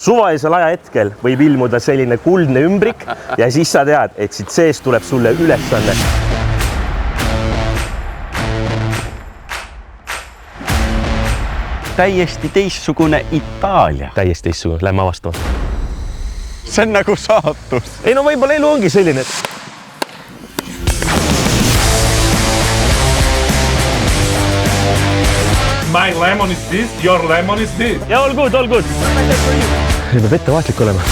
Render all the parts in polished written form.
Suvalisel ajahetkel võib ilmuda selline kuldne ümbrik ja siis sa tead, et siit seest tuleb sulle ülesanne. Täiesti teistsugune Itaalia. Täiesti teistsugune, lähme avastama. See on nagu saatus. Ei no võib-olla elu ongi selline. My lemon is this, your lemon is this. Ja all good, all good. See peab ettevaatlik olema.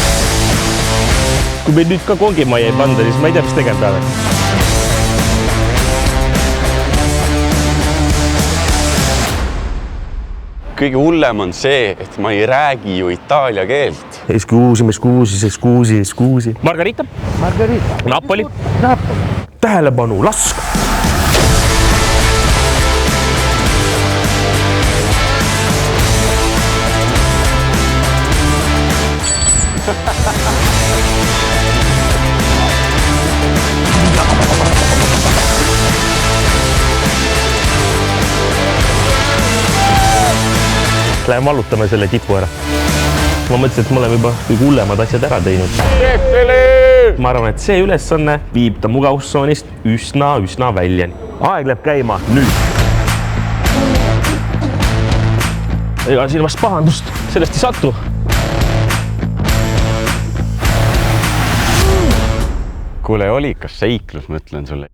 Kui meil nüüd ka kongimajja ei panda, siis ma ei tea, mis tegema peale. Kõige hullem on see, et ma ei räägi ju itaalia keelt. Scusi. Margarita. Napoli. Tähelepanu, lask. Lähen vallutame selle tipu ära. Ma mõtlesin, et ma olen juba kõige hullemad asjad ära teinud. Ma arvan, et see ülesanne viib ta mugavustsoonist üsna välja. Aeg läheb käima nüüd. Ega siin vast pahandust, sellest ei satu. Kuule, oli ikka seiklus, ma ütlen sulle.